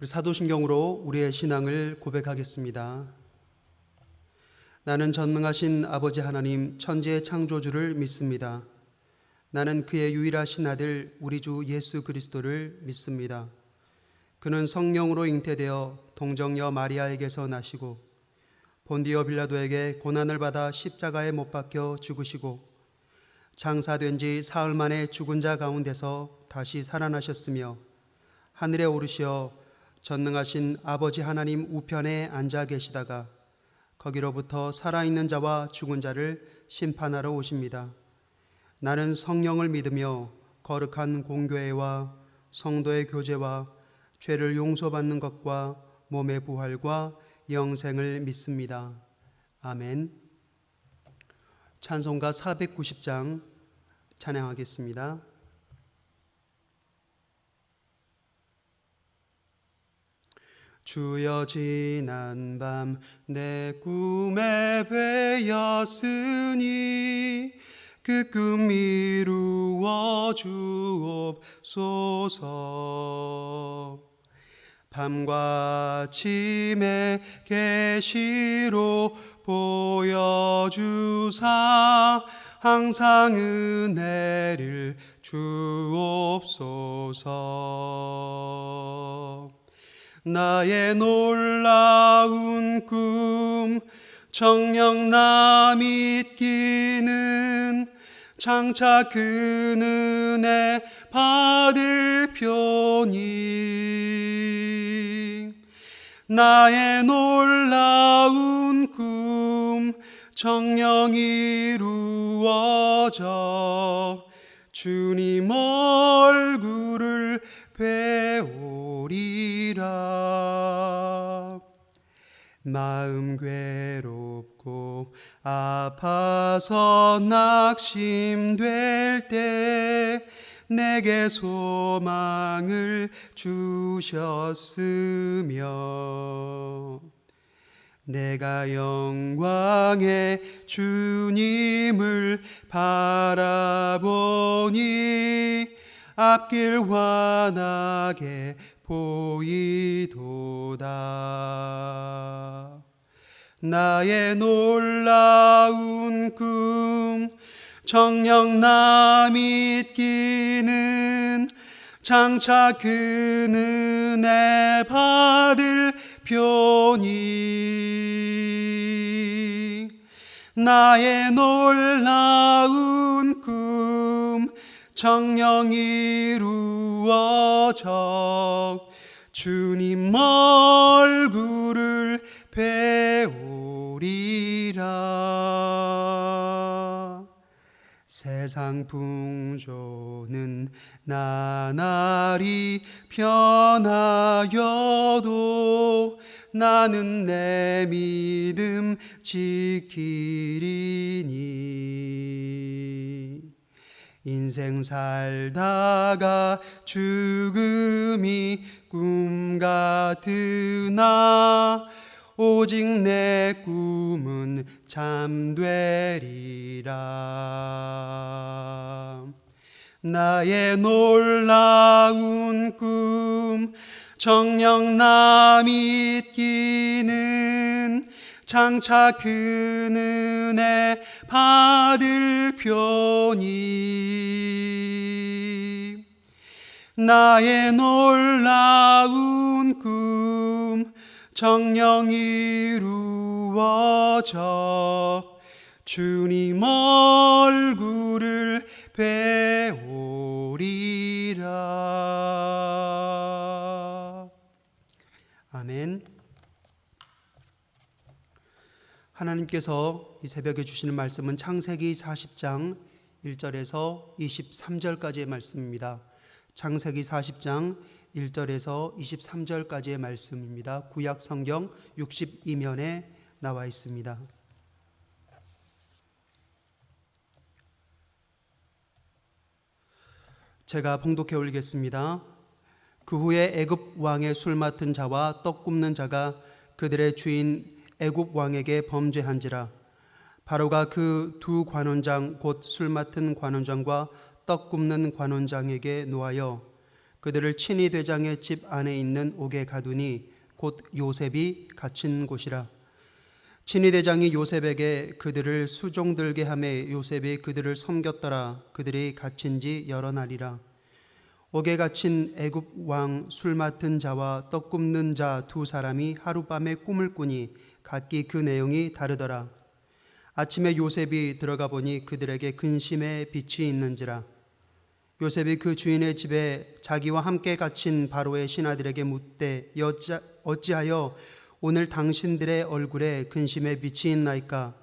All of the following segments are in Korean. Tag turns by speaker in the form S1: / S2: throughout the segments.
S1: 우리 사도신경으로 우리의 신앙을 고백하겠습니다. 나는 전능하신 아버지 하나님 천지의 창조주를 믿습니다. 나는 그의 유일하신 아들 우리 주 예수 그리스도를 믿습니다. 그는 성령으로 잉태되어 동정녀 마리아에게서 나시고 본디오 빌라도에게 고난을 받아 십자가에 못 박혀 죽으시고 장사된 지 사흘 만에 죽은 자 가운데서 다시 살아나셨으며 하늘에 오르시어 전능하신 아버지 하나님 우편에 앉아 계시다가 거기로부터 살아있는 자와 죽은 자를 심판하러 오십니다. 나는 성령을 믿으며 거룩한 공교회와 성도의 교제와 죄를 용서받는 것과 몸의 부활과 영생을 믿습니다. 아멘. 찬송가 490장 찬양하겠습니다. 주여 지난 밤 내 꿈에 배였으니 그 꿈 이루어 주옵소서. 밤과 아침에 계시로 보여주사 항상 은혜를 주옵소서. 나의 놀라운 꿈 정녕 나 믿기는 장차 그 은혜 받을 표니 나의 놀라운 꿈 정녕 이루어져 주님 얼굴을 배우리라. 마음 괴롭고 아파서 낙심될 때 내게 소망을 주셨으며 내가 영광의 주님을 바라보니 앞길 환하게 보이도다. 나의 놀라운 꿈 정녕 나 믿기는 장차 그 은혜 받을 표니 나의 놀라운 꿈 정녕 이루어져 주님 얼굴을 배우리라. 세상 풍조는 나날이 변하여도 나는 내 믿음 지키리니 인생 살다가 죽음이 꿈 같으나 오직 내 꿈은 잠되리라. 나의 놀라운 꿈 정녕 나 믿기는 장차 그 은혜 받을 표니 나의 놀라운 꿈 정녕 이루어져 주님 얼굴을 배우리라. 아멘. 하나님께서 이 새벽에 주시는 말씀은 창세기 40장 1절에서 23절까지의 말씀입니다. 창세기 40장 1절에서 23절까지의 말씀입니다. 구약 성경 62면에 나와 있습니다. 제가 봉독해 올리겠습니다. 그 후에 애굽 왕의 술 맡은 자와 떡 굽는 자가 그들의 주인 애굽 왕에게 범죄한지라. 바로가 그 두 관원장 곧 술 맡은 관원장과 떡 굽는 관원장에게 노하여 그들을 친위 대장의 집 안에 있는 옥에 가두니 곧 요셉이 갇힌 곳이라. 친위 대장이 요셉에게 그들을 수종들게 하매 요셉이 그들을 섬겼더라. 그들이 갇힌 지 여러 날이라. 옥에 갇힌 애굽 왕 술 맡은 자와 떡 굽는 자 두 사람이 하룻밤에 꿈을 꾸니 각기 그 내용이 다르더라. 아침에 요셉이 들어가 보니 그들에게 근심의 빛이 있는지라. 요셉이 그 주인의 집에 자기와 함께 갇힌 바로의 신하들에게 묻되 어찌하여 오늘 당신들의 얼굴에 근심의 빛이 있나이까?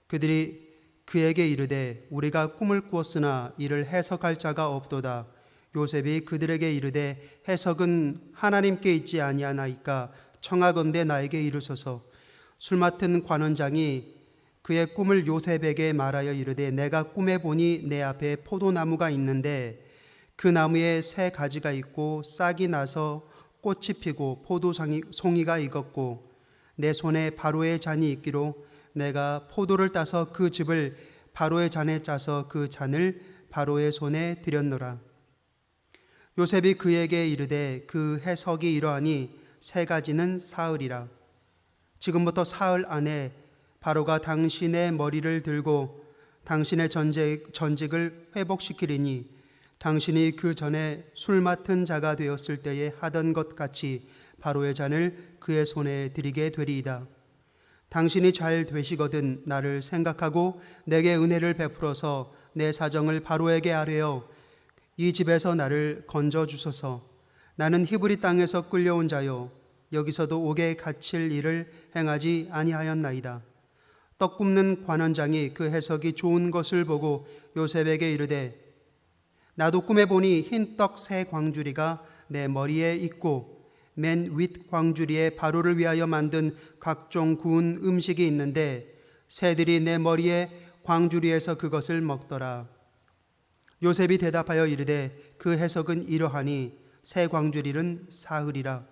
S1: 그들이 그에게 이르되 우리가 꿈을 꾸었으나 이를 해석할 자가 없도다. 요셉이 그들에게 이르되 해석은 하나님께 있지 아니하나이까? 청하건대 나에게 이르소서. 술 맡은 관원장이 그의 꿈을 요셉에게 말하여 이르되 내가 꿈에 보니 내 앞에 포도나무가 있는데 그 나무에 새 가지가 있고 싹이 나서 꽃이 피고 포도송이가 익었고 내 손에 바로의 잔이 있기로 내가 포도를 따서 그 즙을 바로의 잔에 짜서 그 잔을 바로의 손에 드렸노라. 요셉이 그에게 이르되 그 해석이 이러하니 새 가지는 사흘이라. 지금부터 사흘 안에 바로가 당신의 머리를 들고 당신의 전직을 회복시키리니 당신이 그 전에 술 맡은 자가 되었을 때에 하던 것 같이 바로의 잔을 그의 손에 드리게 되리이다. 당신이 잘 되시거든 나를 생각하고 내게 은혜를 베풀어서 내 사정을 바로에게 아뢰어 이 집에서 나를 건져 주소서. 나는 히브리 땅에서 끌려온 자요 여기서도 옥에 갇힐 일을 행하지 아니하였나이다. 떡 굽는 관원장이 그 해석이 좋은 것을 보고 요셉에게 이르되 나도 꿈에 보니 흰 떡 세 광주리가 내 머리에 있고 맨 윗 광주리에 바로를 위하여 만든 각종 구운 음식이 있는데 새들이 내 머리에 광주리에서 그것을 먹더라. 요셉이 대답하여 이르되 그 해석은 이러하니 새 광주리는 사흘이라.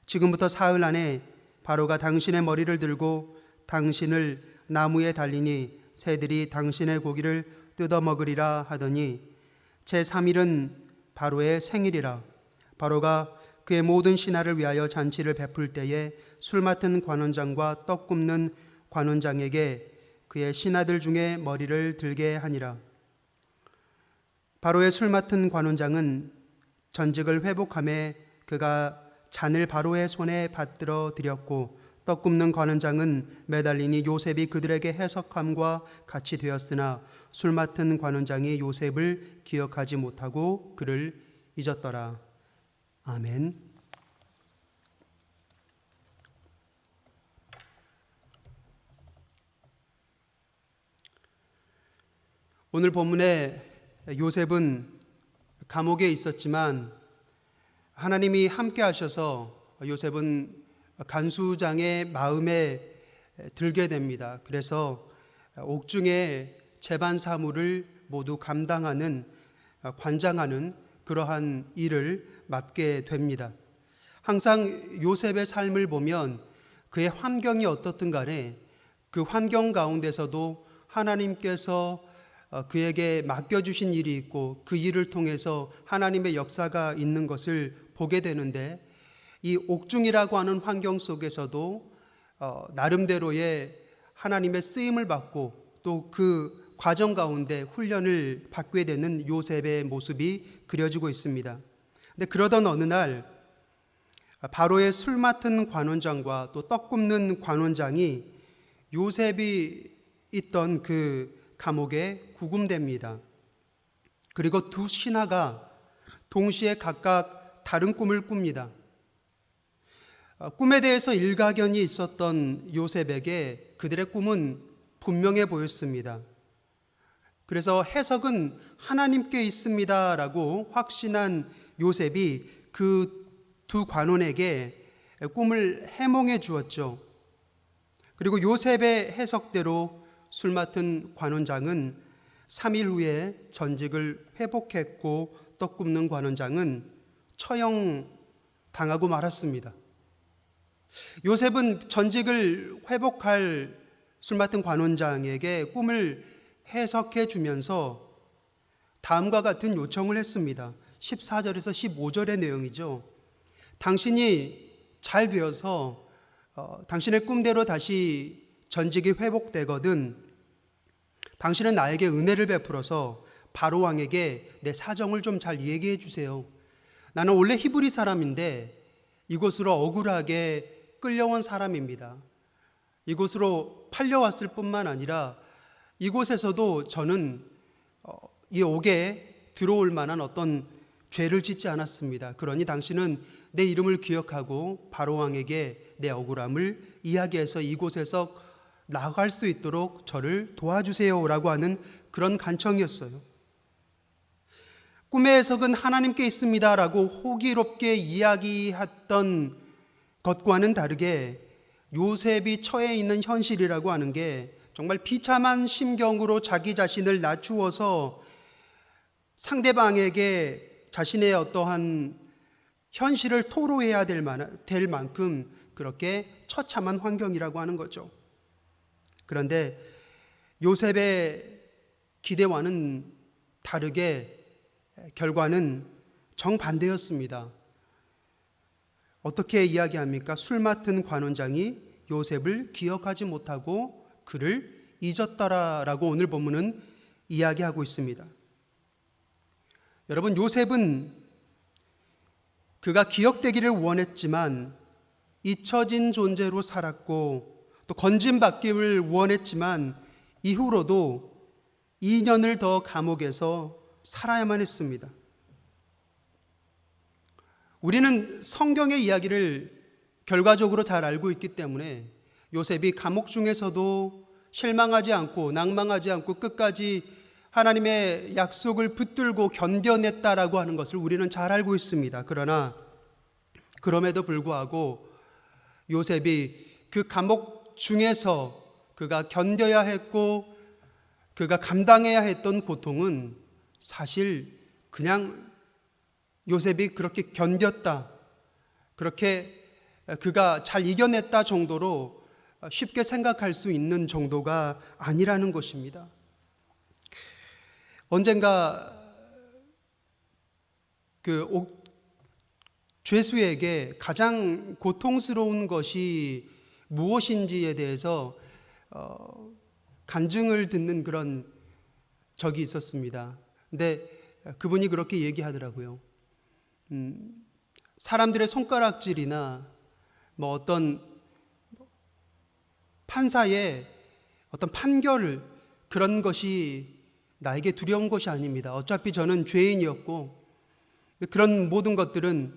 S1: 지금부터 사흘 안에 바로가 당신의 머리를 들고 당신을 나무에 달리니 새들이 당신의 고기를 뜯어 먹으리라 하더니 제3일은 바로의 생일이라. 바로가 그의 모든 신하를 위하여 잔치를 베풀 때에 술 맡은 관원장과 떡 굽는 관원장에게 그의 신하들 중에 머리를 들게 하니라. 바로의 술 맡은 관원장은 전직을 회복하며 그가 잔을 바로의 손에 받들어 드렸고 떡 굽는 관원장은 매달리니 요셉이 그들에게 해석함과 같이 되었으나 술 맡은 관원장이 요셉을 기억하지 못하고 그를 잊었더라. 아멘. 오늘 본문에 요셉은 감옥에 있었지만 하나님이 함께 하셔서 요셉은 간수장의 마음에 들게 됩니다. 그래서 옥중의 재반 사무를 모두 감당하는 관장하는 그러한 일을 맡게 됩니다. 항상 요셉의 삶을 보면 그의 환경이 어떻든 간에 그 환경 가운데서도 하나님께서 그에게 맡겨주신 일이 있고 그 일을 통해서 하나님의 역사가 있는 것을 보게 되는데 이 옥중이라고 하는 환경 속에서도 나름대로의 하나님의 쓰임을 받고 또 그 과정 가운데 훈련을 받게 되는 요셉의 모습이 그려지고 있습니다. 근데 그러던 어느 날 바로의 술 맡은 관원장과 또 떡 굽는 관원장이 요셉이 있던 그 감옥에 구금됩니다. 그리고 두 신하가 동시에 각각 다른 꿈을 꿉니다. 꿈에 대해서 일가견이 있었던 요셉에게 그들의 꿈은 분명해 보였습니다. 그래서 해석은 하나님께 있습니다라고 확신한 요셉이 그 두 관원에게 꿈을 해몽해 주었죠. 그리고 요셉의 해석대로 술 맡은 관원장은 3일 후에 전직을 회복했고 떡 굽는 관원장은 처형당하고 말았습니다. 요셉은 전직을 회복할 술 맡은 관원장에게 꿈을 해석해 주면서 다음과 같은 요청을 했습니다. 14절에서 15절의 내용이죠. 당신이 잘 되어서 당신의 꿈대로 다시 전직이 회복되거든 당신은 나에게 은혜를 베풀어서 바로 왕에게 내 사정을 좀 잘 얘기해 주세요. 나는 원래 히브리 사람인데 이곳으로 억울하게 끌려온 사람입니다. 이곳으로 팔려왔을 뿐만 아니라 이곳에서도 저는 이 옥에 들어올 만한 어떤 죄를 짓지 않았습니다. 그러니 당신은 내 이름을 기억하고 바로 왕에게 내 억울함을 이야기해서 이곳에서 나갈 수 있도록 저를 도와주세요라고 하는 그런 간청이었어요. 꿈의 해석은 하나님께 있습니다라고 호기롭게 이야기했던 것과는 다르게 요셉이 처해 있는 현실이라고 하는 게 정말 비참한 심경으로 자기 자신을 낮추어서 상대방에게 자신의 어떠한 현실을 토로해야 될 만큼 그렇게 처참한 환경이라고 하는 거죠. 그런데 요셉의 기대와는 다르게 결과는 정반대였습니다. 어떻게 이야기합니까? 술 맡은 관원장이 요셉을 기억하지 못하고 그를 잊었더라라고 오늘 본문은 이야기하고 있습니다. 여러분, 요셉은 그가 기억되기를 원했지만 잊혀진 존재로 살았고 또 건진받기를 원했지만 이후로도 2년을 더 감옥에서 살아야만 했습니다. 우리는 성경의 이야기를 결과적으로 잘 알고 있기 때문에 요셉이 감옥 중에서도 실망하지 않고 낭망하지 않고 끝까지 하나님의 약속을 붙들고 견뎌냈다라고 하는 것을 우리는 잘 알고 있습니다. 그러나 그럼에도 불구하고 요셉이 그 감옥 중에서 그가 견뎌야 했고 그가 감당해야 했던 고통은 사실 그냥 요셉이 그렇게 견뎠다, 그렇게 그가 잘 이겨냈다 정도로 쉽게 생각할 수 있는 정도가 아니라는 것입니다. 언젠가 그 죄수에게 가장 고통스러운 것이 무엇인지에 대해서 간증을 듣는 그런 적이 있었습니다. 근데 그분이 그렇게 얘기하더라고요. 사람들의 손가락질이나 뭐 어떤 판사의 어떤 판결을 그런 것이 나에게 두려운 것이 아닙니다. 어차피 저는 죄인이었고 그런 모든 것들은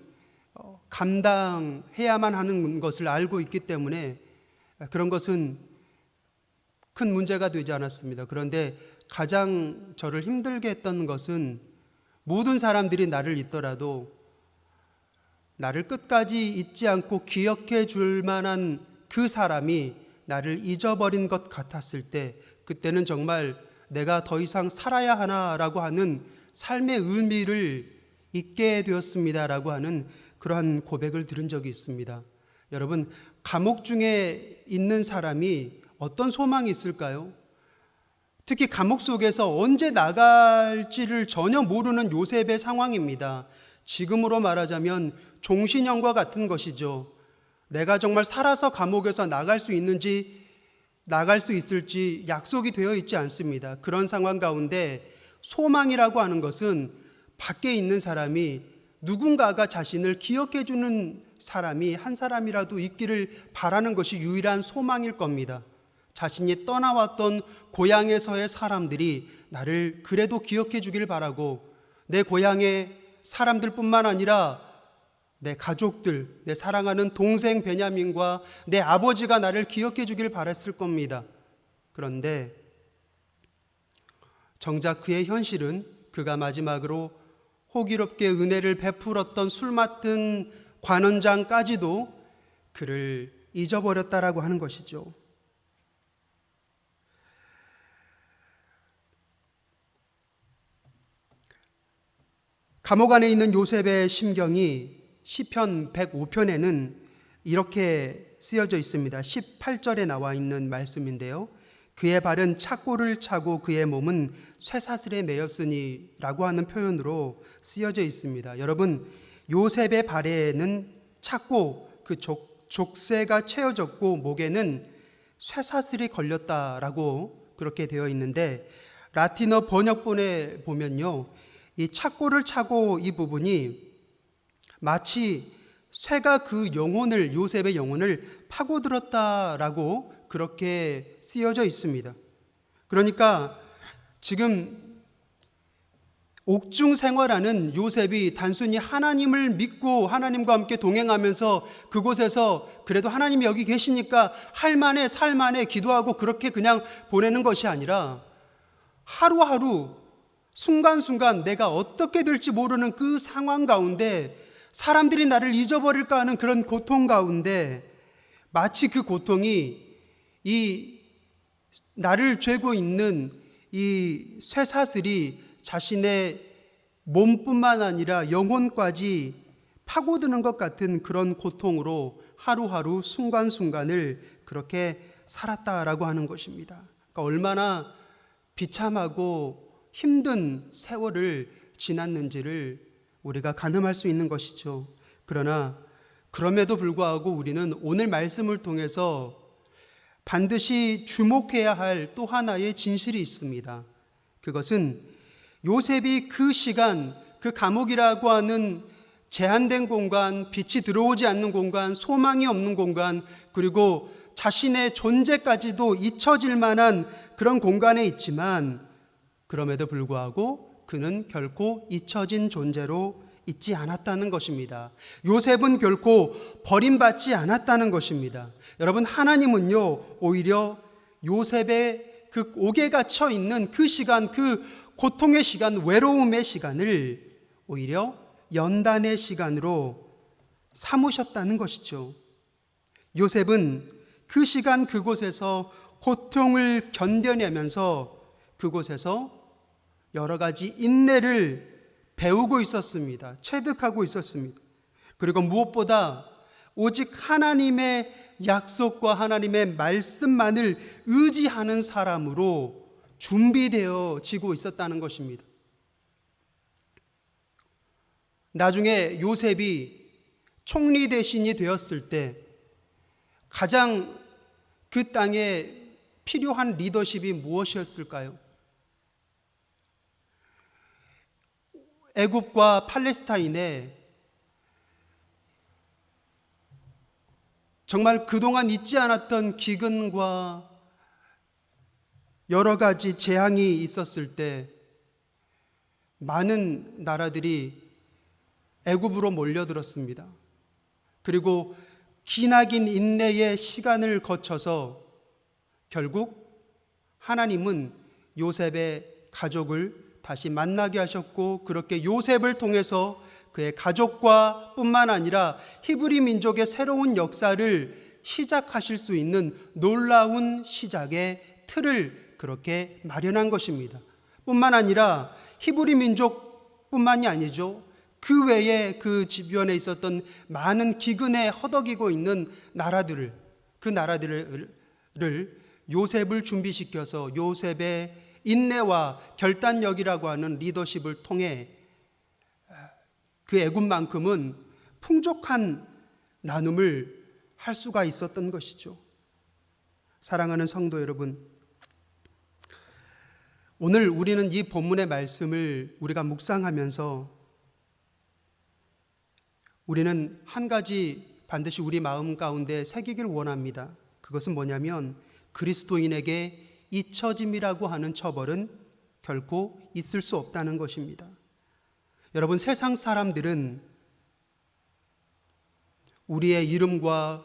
S1: 감당해야만 하는 것을 알고 있기 때문에 그런 것은 큰 문제가 되지 않았습니다. 그런데 가장 저를 힘들게 했던 것은 모든 사람들이 나를 잊더라도 나를 끝까지 잊지 않고 기억해 줄 만한 그 사람이 나를 잊어버린 것 같았을 때 그때는 정말 내가 더 이상 살아야 하나라고 하는 삶의 의미를 잊게 되었습니다라고 하는 그러한 고백을 들은 적이 있습니다. 여러분, 감옥 중에 있는 사람이 어떤 소망이 있을까요? 특히 감옥 속에서 언제 나갈지를 전혀 모르는 요셉의 상황입니다. 지금으로 말하자면 종신형과 같은 것이죠. 내가 정말 살아서 감옥에서 나갈 수 있을지 약속이 되어 있지 않습니다. 그런 상황 가운데 소망이라고 하는 것은 밖에 있는 사람이 누군가가 자신을 기억해 주는 사람이 한 사람이라도 있기를 바라는 것이 유일한 소망일 겁니다. 자신이 떠나왔던 고향에서의 사람들이 나를 그래도 기억해 주길 바라고 내 고향의 사람들뿐만 아니라 내 가족들, 내 사랑하는 동생 베냐민과 내 아버지가 나를 기억해 주길 바랐을 겁니다. 그런데 정작 그의 현실은 그가 마지막으로 호기롭게 은혜를 베풀었던 술 맡은 관원장까지도 그를 잊어버렸다라고 하는 것이죠. 감옥 안에 있는 요셉의 심경이 시편 105편에는 이렇게 쓰여져 있습니다. 18절에 나와 있는 말씀인데요. 그의 발은 착고를 차고 그의 몸은 쇠사슬에 매였으니 라고 하는 표현으로 쓰여져 있습니다. 여러분, 요셉의 발에는 착고, 그 족쇄가 채워졌고 목에는 쇠사슬이 걸렸다라고 그렇게 되어 있는데, 라틴어 번역본에 보면요, 이 착고를 차고 이 부분이 마치 쇠가 그 영혼을, 요셉의 영혼을 파고들었다라고 그렇게 쓰여져 있습니다. 그러니까 지금 옥중 생활하는 요셉이 단순히 하나님을 믿고 하나님과 함께 동행하면서 그곳에서 그래도 하나님이 여기 계시니까 할만해 살만해 기도하고 그렇게 그냥 보내는 것이 아니라 하루하루 순간순간 내가 어떻게 될지 모르는 그 상황 가운데 사람들이 나를 잊어버릴까 하는 그런 고통 가운데 마치 그 고통이 이 나를 죄고 있는 이 쇠사슬이 자신의 몸뿐만 아니라 영혼까지 파고드는 것 같은 그런 고통으로 하루하루 순간순간을 그렇게 살았다라고 하는 것입니다. 그러니까 얼마나 비참하고 힘든 세월을 지났는지를 우리가 가늠할 수 있는 것이죠. 그러나 그럼에도 불구하고 우리는 오늘 말씀을 통해서 반드시 주목해야 할 또 하나의 진실이 있습니다. 그것은 요셉이 그 시간, 그 감옥이라고 하는 제한된 공간, 빛이 들어오지 않는 공간, 소망이 없는 공간, 그리고 자신의 존재까지도 잊혀질 만한 그런 공간에 있지만 그럼에도 불구하고 그는 결코 잊혀진 존재로 있지 않았다는 것입니다. 요셉은 결코 버림받지 않았다는 것입니다. 여러분, 하나님은요, 오히려 요셉의 그 옥에 갇혀 있는 그 시간, 그 고통의 시간, 외로움의 시간을 오히려 연단의 시간으로 삼으셨다는 것이죠. 요셉은 그 시간 그곳에서 고통을 견뎌내면서 그곳에서 여러 가지 인내를 배우고 있었습니다. 체득하고 있었습니다. 그리고 무엇보다 오직 하나님의 약속과 하나님의 말씀만을 의지하는 사람으로 준비되어지고 있었다는 것입니다. 나중에 요셉이 총리 대신이 되었을 때 가장 그 땅에 필요한 리더십이 무엇이었을까요? 애굽과 팔레스타인에 정말 그동안 있지 않았던 기근과 여러 가지 재앙이 있었을 때 많은 나라들이 애굽으로 몰려들었습니다. 그리고 기나긴 인내의 시간을 거쳐서 결국 하나님은 요셉의 가족을 다시 만나게 하셨고, 그렇게 요셉을 통해서 그의 가족과 뿐만 아니라 히브리 민족의 새로운 역사를 시작하실 수 있는 놀라운 시작의 틀을 그렇게 마련한 것입니다. 뿐만 아니라 히브리 민족뿐만이 아니죠. 그 외에 그 주변에 있었던 많은 기근에 허덕이고 있는 나라들을, 그 나라들을 요셉을 준비시켜서 요셉의 인내와 결단력이라고 하는 리더십을 통해 그 애굽만큼은 풍족한 나눔을 할 수가 있었던 것이죠. 사랑하는 성도 여러분, 오늘 우리는 이 본문의 말씀을 우리가 묵상하면서 우리는 한 가지 반드시 우리 마음 가운데 새기길 원합니다. 그것은 뭐냐면 그리스도인에게 잊혀짐이라고 하는 처벌은 결코 있을 수 없다는 것입니다. 여러분, 세상 사람들은 우리의 이름과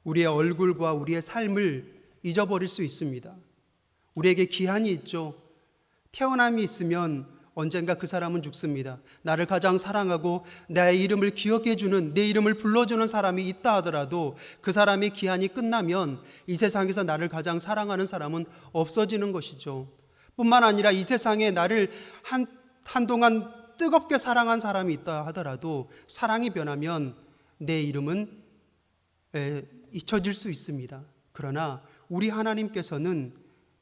S1: 우리의 얼굴과 우리의 삶을 잊어버릴 수 있습니다. 우리에게 기한이 있죠. 태어남이 있으면 언젠가 그 사람은 죽습니다. 나를 가장 사랑하고 나의 이름을 기억해주는, 내 이름을 불러주는 사람이 있다 하더라도 그 사람의 기한이 끝나면 이 세상에서 나를 가장 사랑하는 사람은 없어지는 것이죠. 뿐만 아니라 이 세상에 나를 한동안 뜨겁게 사랑한 사람이 있다 하더라도 사랑이 변하면 내 이름은 잊혀질 수 있습니다. 그러나 우리 하나님께서는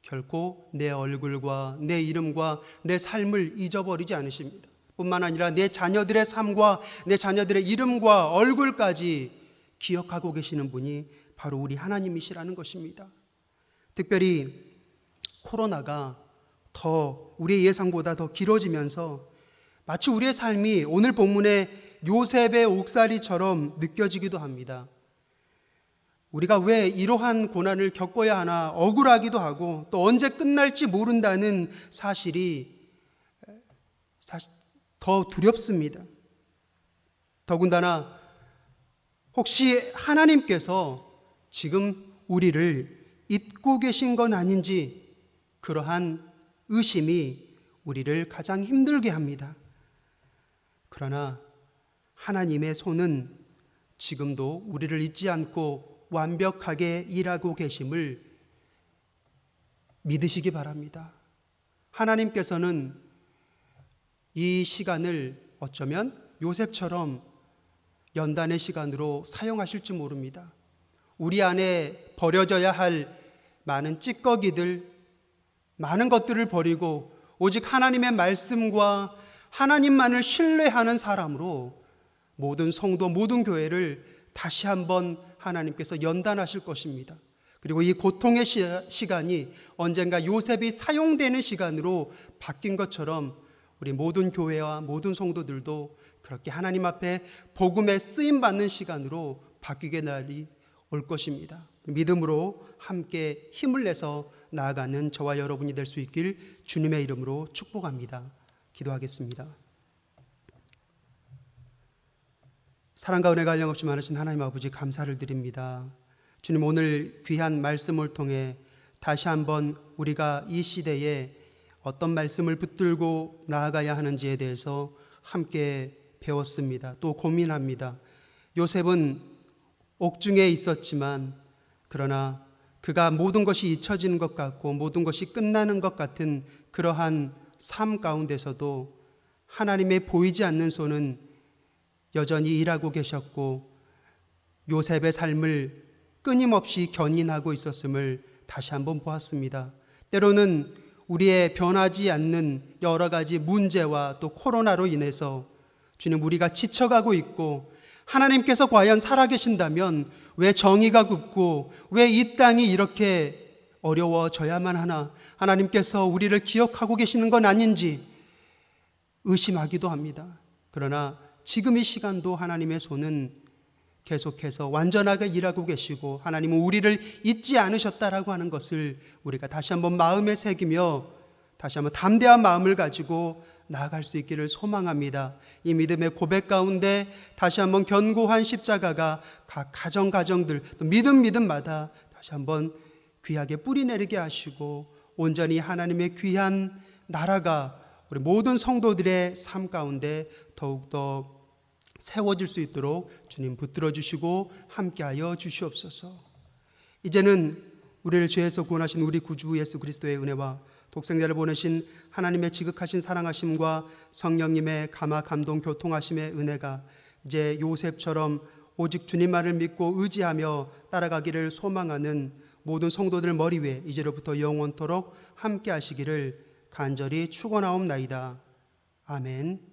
S1: 결코 내 얼굴과 내 이름과 내 삶을 잊어버리지 않으십니다. 뿐만 아니라 내 자녀들의 삶과 내 자녀들의 이름과 얼굴까지 기억하고 계시는 분이 바로 우리 하나님이시라는 것입니다. 특별히 코로나가 더 우리의 예상보다 더 길어지면서 마치 우리의 삶이 오늘 본문의 요셉의 옥살이처럼 느껴지기도 합니다. 우리가 왜 이러한 고난을 겪어야 하나 억울하기도 하고 또 언제 끝날지 모른다는 사실이 더 두렵습니다. 더군다나 혹시 하나님께서 지금 우리를 잊고 계신 건 아닌지 그러한 의심이 우리를 가장 힘들게 합니다. 그러나 하나님의 손은 지금도 우리를 잊지 않고 완벽하게 일하고 계심을 믿으시기 바랍니다. 하나님께서는 이 시간을 어쩌면 요셉처럼 연단의 시간으로 사용하실지 모릅니다. 우리 안에 버려져야 할 많은 찌꺼기들, 많은 것들을 버리고 오직 하나님의 말씀과 하나님만을 신뢰하는 사람으로 모든 성도, 모든 교회를 다시 한번 하나님께서 연단하실 것입니다. 그리고 이 고통의 시간이 언젠가 요셉이 사용되는 시간으로 바뀐 것처럼 우리 모든 교회와 모든 성도들도 그렇게 하나님 앞에 복음에 쓰임받는 시간으로 바뀌게 날이 올 것입니다. 믿음으로 함께 힘을 내서 나아가는 저와 여러분이 될 수 있길 주님의 이름으로 축복합니다. 기도하겠습니다. 사랑과 은혜가 한량없이 많으신 하나님 아버지 감사를 드립니다. 주님, 오늘 귀한 말씀을 통해 다시 한번 우리가 이 시대에 어떤 말씀을 붙들고 나아가야 하는지에 대해서 함께 배웠습니다. 또 고민합니다. 요셉은 옥중에 있었지만 그러나 그가 모든 것이 잊혀지는 것 같고 모든 것이 끝나는 것 같은 그러한 삶 가운데서도 하나님의 보이지 않는 손은 여전히 일하고 계셨고 요셉의 삶을 끊임없이 견인하고 있었음을 다시 한번 보았습니다. 때로는 우리의 변하지 않는 여러 가지 문제와 또 코로나로 인해서 주님, 우리가 지쳐가고 있고 하나님께서 과연 살아계신다면 왜 정의가 굽고 왜 이 땅이 이렇게 어려워져야만 하나, 하나님께서 우리를 기억하고 계시는 건 아닌지 의심하기도 합니다. 그러나 지금 이 시간도 하나님의 손은 계속해서 완전하게 일하고 계시고 하나님은 우리를 잊지 않으셨다라고 하는 것을 우리가 다시 한번 마음에 새기며 다시 한번 담대한 마음을 가지고 나아갈 수 있기를 소망합니다. 이 믿음의 고백 가운데 다시 한번 견고한 십자가가 각 가정들 또 믿음마다 다시 한번 귀하게 뿌리 내리게 하시고 온전히 하나님의 귀한 나라가 우리 모든 성도들의 삶 가운데 더욱더 세워질 수 있도록 주님 붙들어 주시고 함께하여 주시옵소서. 이제는 우리를 죄에서 구원하신 우리 구주 예수 그리스도의 은혜와 독생자를 보내신 하나님의 지극하신 사랑하심과 성령님의 감화 감동 교통하심의 은혜가 이제 요셉처럼 오직 주님만을 믿고 의지하며 따라가기를 소망하는 모든 성도들 머리 위에 이제로부터 영원토록 함께 하시기를 간절히 축원하옵나이다. 아멘.